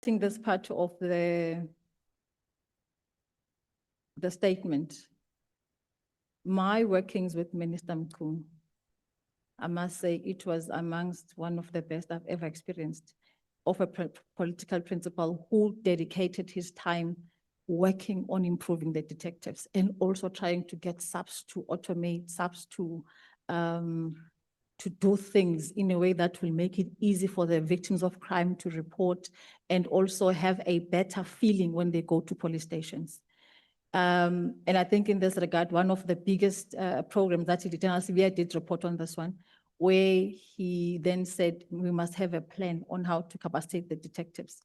accepting this part of the statement, my workings with Minister Mchunu, I must say it was amongst one of the best I've ever experienced, of a political principal who dedicated his time working on improving the detectives and also trying to get SAPS to automate, SAPS to do things in a way that will make it easy for the victims of crime to report and also have a better feeling when they go to police stations. And I think in this regard, one of the biggest programs that he did, and Alcivia did report on this one, where he then said, we must have a plan on how to capacitate the detectives.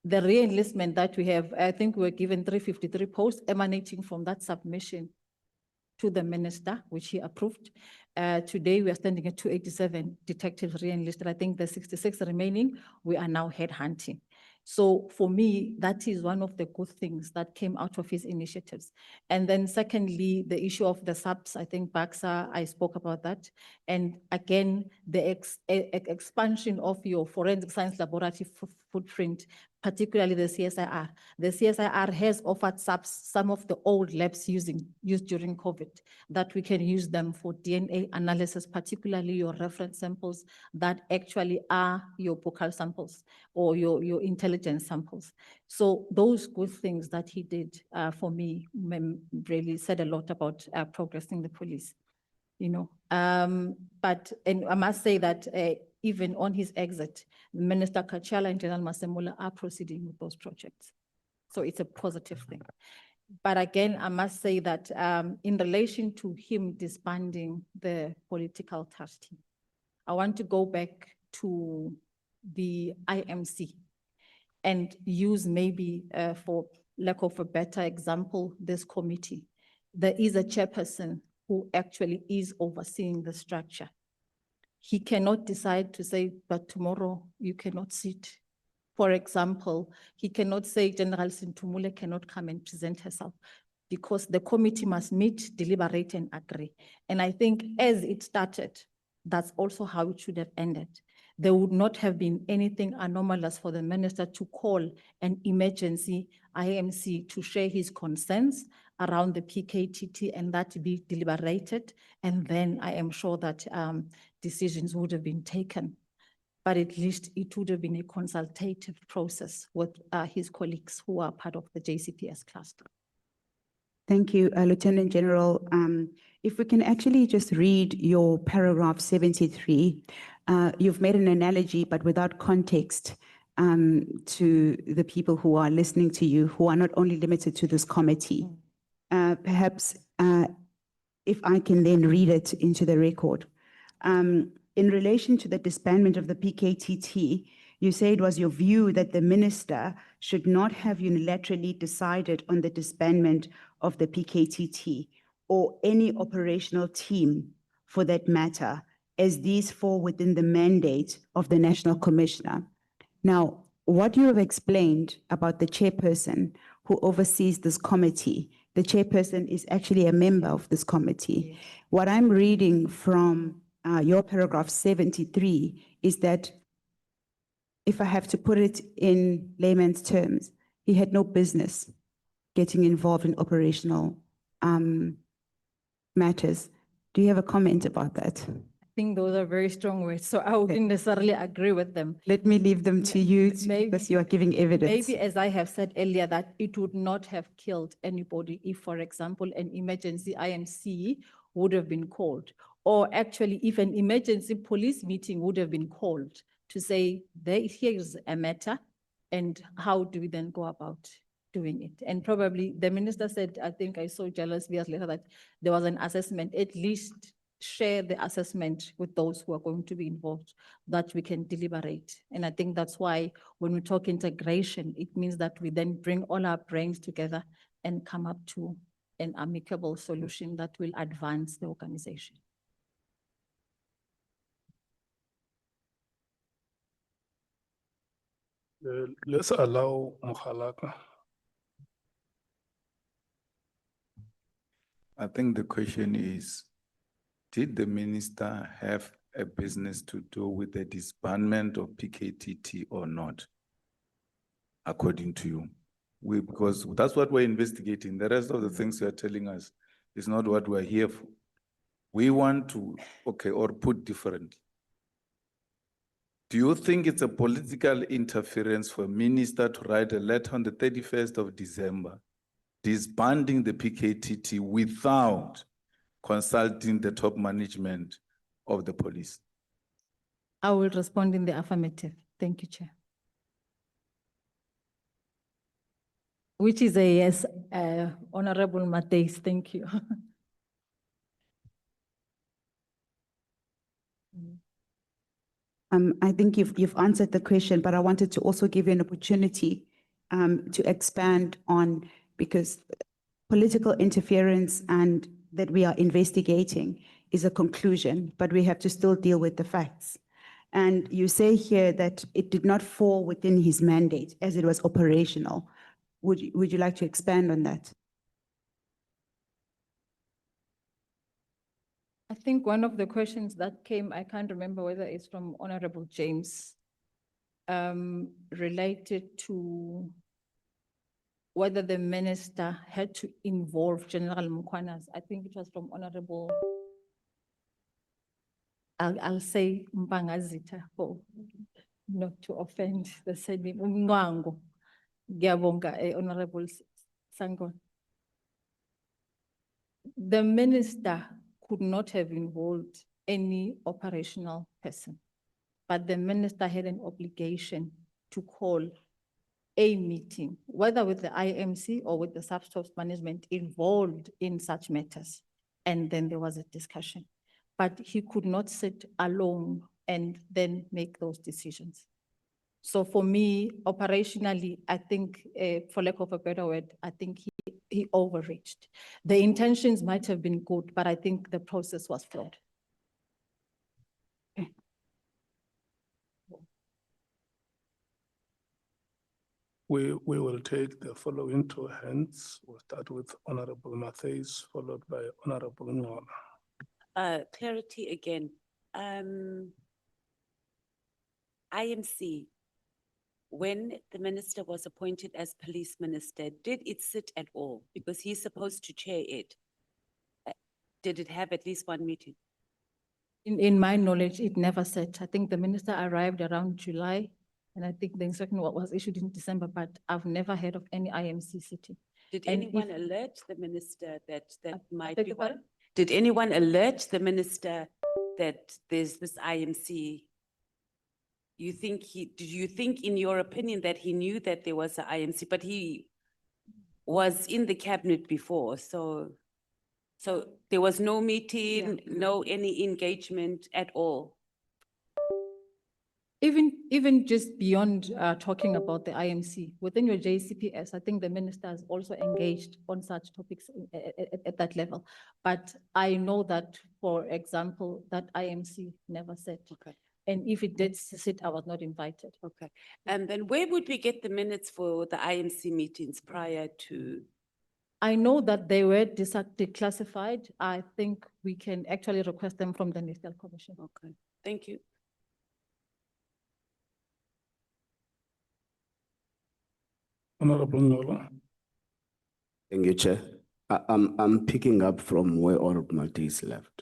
The re-enlistment that we have, I think we were given 353 posts emanating from that submission to the minister, which he approved. Today, we are standing at 287 detectives re-enlisted. I think the 66 remaining, we are now headhunting. So for me, that is one of the good things that came out of his initiatives. And then secondly, the issue of the SAPS, I think Baksa, I spoke about that. And again, the expansion of your forensic science laboratory footprint, particularly the CSIR. The CSIR has offered SAPS some of the old labs used during COVID, that we can use them for DNA analysis, particularly your reference samples that actually are your buccal samples or your intelligence samples. So those good things that he did for me really said a lot about progressing the police, you know. And I must say that even on his exit, Minister Kachala and General Masemula are proceeding with those projects. So it's a positive thing. But again, I must say that in relation to him disbanding the political task team, I want to go back to the IMC and use maybe, for lack of a better example, this committee. There is a chairperson who actually is overseeing the structure. He cannot decide to say, but tomorrow you cannot sit. For example, he cannot say General Senthumule cannot come and present herself, because the committee must meet, deliberate, and agree. And I think as it started, that's also how it should have ended. There would not have been anything anomalous for the minister to call an emergency IMC to share his concerns around the PKTT and that to be deliberated. And then I am sure that decisions would have been taken. But at least it would have been a consultative process with his colleagues who are part of the JCPS cluster. Thank you, Lieutenant General. If we can actually just read your paragraph 73, you've made an analogy, but without context, to the people who are listening to you, who are not only limited to this committee. Perhaps if I can then read it into the record. In relation to the disbandment of the PKTT, you say it was your view that the minister should not have unilaterally decided on the disbandment of the PKTT or any operational team for that matter, as these fall within the mandate of the National Commissioner. Now, what you have explained about the chairperson who oversees this committee, the chairperson is actually a member of this committee. Yes. What I'm reading from your paragraph 73 is that, if I have to put it in layman's terms, he had no business getting involved in operational matters. Do you have a comment about that? I think those are very strong words, so I wouldn't necessarily agree with them. Let me leave them to you because you are giving evidence. Maybe, as I have said earlier, that it would not have killed anybody if, for example, an emergency IMC would have been called, or actually if an emergency police meeting would have been called to say, here is a matter, and how do we then go about doing it? And probably the minister said, I think I saw jealous years later, that there was an assessment, at least share the assessment with those who are going to be involved, that we can deliberate. And I think that's why when we talk integration, it means that we then bring all our brains together and come up to an amicable solution that will advance the organization. Let's allow Mokhalaka. I think the question is, did the minister have a business to do with the disbandment of PKTT or not? according to you? Because that's what we're investigating. The rest of the things you're telling us is not what we're here for. We want to, okay, or put differently. Do you think it's a political interference for a minister to write a letter on the 31st of December, disbanding the PKTT without consulting the top management of the police? I will respond in the affirmative. Thank you, Chair. Which is a yes, Honorable Mateus, thank you. I think you've answered the question, but I wanted to also give you an opportunity to expand on, because political interference and that we are investigating is a conclusion, but we have to still deal with the facts. And you say here that it did not fall within his mandate as it was operational. Would you like to expand on that? I think one of the questions that came, I can't remember whether it's from Honorable James, related to whether the minister had to involve General Mkwanas. I think it was from Honorable, I'll say Mbangazita, for not to offend the said Mngwango. Ngiyabonga, Honorable Sangon. The minister could not have involved any operational person, but the minister had an obligation to call a meeting, whether with the IMC or with the SAPS management involved in such matters. And then there was a discussion, but he could not sit alone and then make those decisions. So for me, operationally, I think, for lack of a better word, I think he overreached. The intentions might have been good, but I think the process was flawed. Okay. We will take the following two hands. We'll start with Honorable Matheus, followed by Honorable Ngola. Clarity again. IMC, when the minister was appointed as police minister, did it sit at all? Because he's supposed to chair it. Did it have at least one meeting? In my knowledge, it never sat. I think the minister arrived around July, and I think the instruction was issued in December, but I've never heard of any IMC sitting. Did And anyone if- alert the minister that might beg be your one? pardon? Did anyone alert the minister that there's this IMC? Did you think in your opinion that he knew that there was an IMC, but he was in the cabinet before, so there was no meeting, no any engagement at all? Even just beyond talking about the IMC, within your JCPS, I think the minister has also engaged on such topics at that level. But I know that, for example, that IMC never sat. Okay. And if it did sit, I was not invited. Okay. And then where would we get the minutes for the IMC meetings prior to? I know that they were declassified. I think we can actually request them from the Ministerial Commission. Okay, thank you. Honorable Ngola. Thank you, Chair. I'm picking up from where Honorable Maltese left.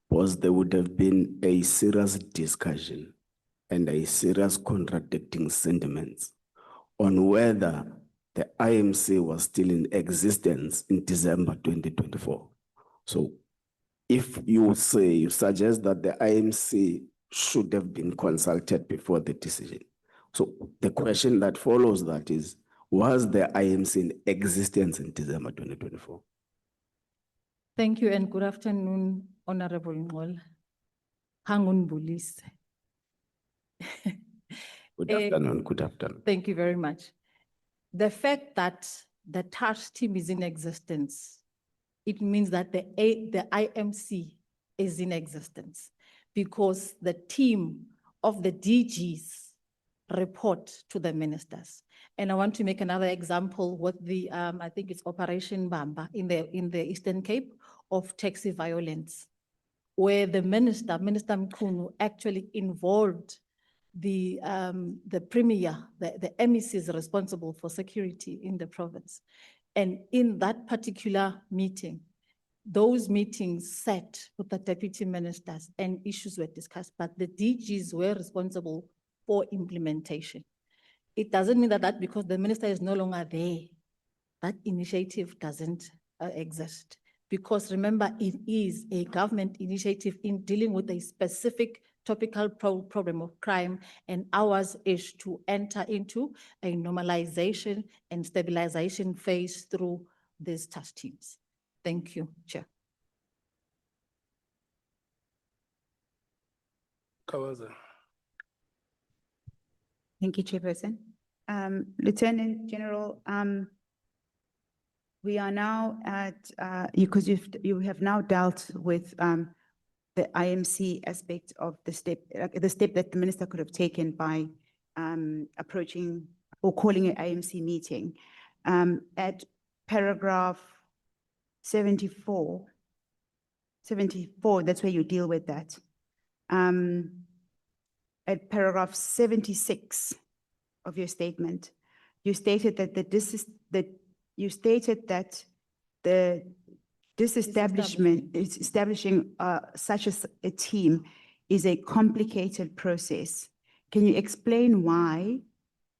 Was there would have been a serious discussion and a serious contradicting sentiments on whether the IMC was still in existence in December 2024. So if you suggest that the IMC should have been consulted before the decision. So the question that follows that is, was the IMC in existence in December 2024? Thank you and good afternoon, Honorable Ngol. Hangun Bulis. Good afternoon, good afternoon. Thank you very much. The fact that the task team is in existence, it means that the IMC is in existence because the team of the DGs report to the ministers. And I want to make another example with the, I think it's Operation Bamba in the Eastern Cape of taxi violence, where the Minister Mchunu, actually involved the premier, the MEC is responsible for security in the province. And in that particular meeting, those meetings sat with the deputy ministers and issues were discussed, but the DGs were responsible for implementation. It doesn't mean that because the minister is no longer there, that initiative doesn't exist. Because remember, it is a government initiative in dealing with a specific topical problem of crime, and ours is to enter into a normalization and stabilization phase through these task teams. Thank you, Chair. Kawaza. Thank you, Chairperson. Lieutenant General, we are now at, because you have now dealt with the IMC aspect of the step that the minister could have taken by approaching or calling an IMC meeting. At paragraph 74, that's where you deal with that. At paragraph 76 of your statement, you stated that the disestablishment is establishing such a team is a complicated process. Can you explain why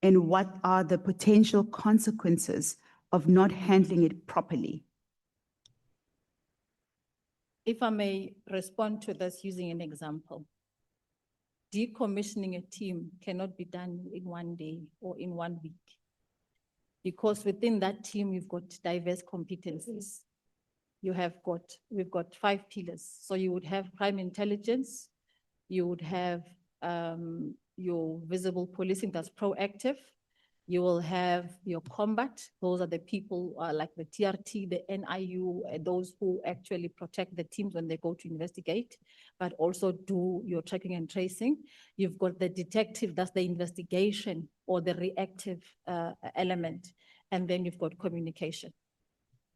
and what are the potential consequences of not handling it properly? If I may respond to this using an example. Decommissioning a team cannot be done in one day or in 1 week. Because within that team, you've got diverse competencies. We've got 5 pillars. So you would have crime intelligence, you would have your visible policing that's proactive, you will have your combat, those are the people like the TRT, the NIU, those who actually protect the teams when they go to investigate, but also do your tracking and tracing. You've got the detective, that's the investigation or the reactive element, and then you've got communication.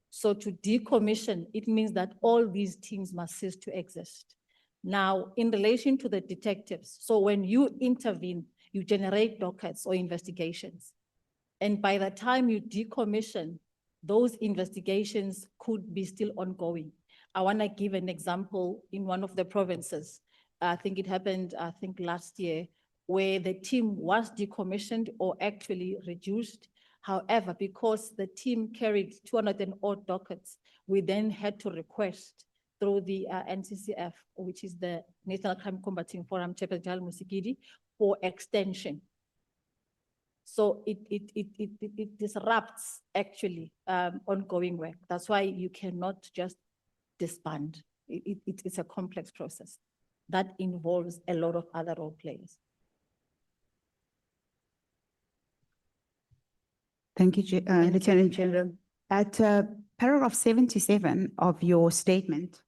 So to decommission, it means that all these teams must cease to exist. Now, in relation to the detectives, so when you intervene, you generate dockets or investigations. And by the time you decommission, those investigations could be still ongoing. I want to give an example in one of the provinces. I think it happened, last year, where the team was decommissioned or actually reduced. However, because the team carried 200 and odd dockets, we then had to request through the NCCF, which is the National Crime Combating Forum, Chairperson General Musigidi, for extension. So it disrupts actually ongoing work. That's why you cannot just disband. It's a complex process that involves a lot of other role players. Thank you, Lieutenant General. At paragraph 77 of your statement,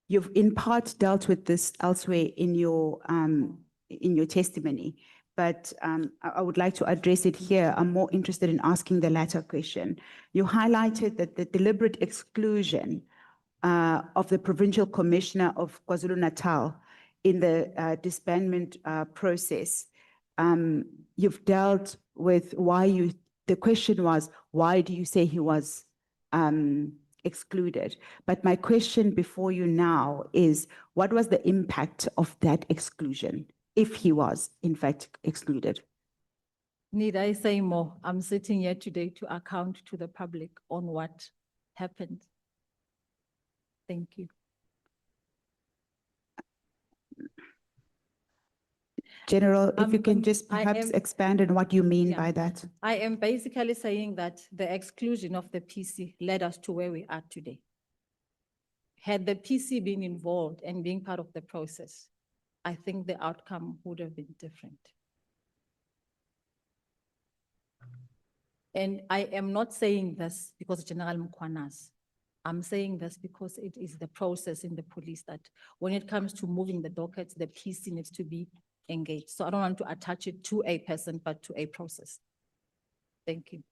you've in part dealt with this elsewhere in your testimony, but I would like to address it here. I'm more interested in asking the latter question. You highlighted that the deliberate exclusion of the Provincial Commissioner of KwaZulu-Natal in the disbandment process. You've dealt with why the question was, why do you say he was excluded? But my question before you now is, what was the impact of that exclusion, if he was in fact excluded? Need I say more? I'm sitting here today to account to the public on what happened. Thank you. General, if you can just perhaps expand on what you mean by that. I am basically saying that the exclusion of the PC led us to where we are today. Had the PC been involved and being part of the process, I think the outcome would have been different. And I am not saying this because General Mkwanas. I'm saying this because it is the process in the police that when it comes to moving the dockets, the PC needs to be engaged. So I don't want to attach it to a person, but to a process. Thank you.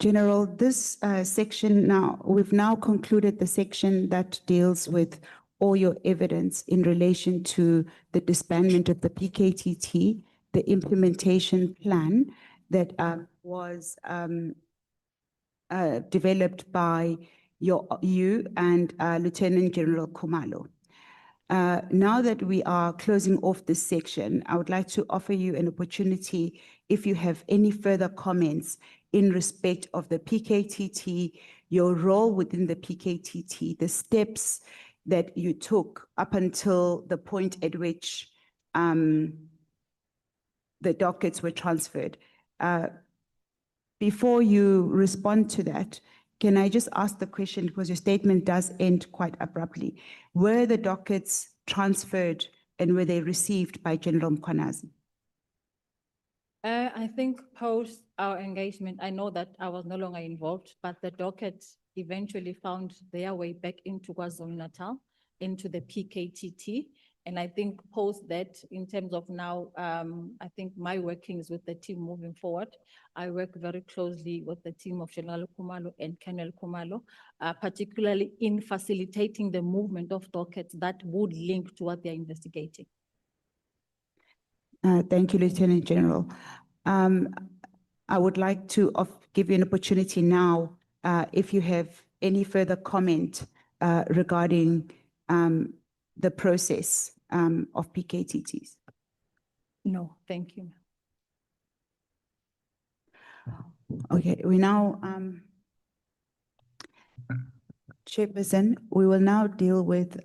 General, this section now, we've now concluded the section that deals with all your evidence in relation to the disbandment of the PKTT, the implementation plan that was developed by you and Lieutenant General Khumalo. Now that we are closing off this section, I would like to offer you an opportunity if you have any further comments in respect of the PKTT, your role within the PKTT, the steps that you took up until the point at which the dockets were transferred. Before you respond to that, can I just ask the question, because your statement does end quite abruptly. Were the dockets transferred and were they received by General Mkhwanazi? I think post our engagement, I know that I was no longer involved, but the dockets eventually found their way back into KwaZulu-Natal, into the PKTT. And I think post that, in terms of now, I think my workings with the team moving forward, I work very closely with the team of General Khumalo and Colonel Khumalo, particularly in facilitating the movement of dockets that would link to what they're investigating. Thank you, Lieutenant General. I would like to give you an opportunity now, if you have any further comment regarding the process of PKTTs. No, thank you. Okay, we now, Chairperson, we will now deal with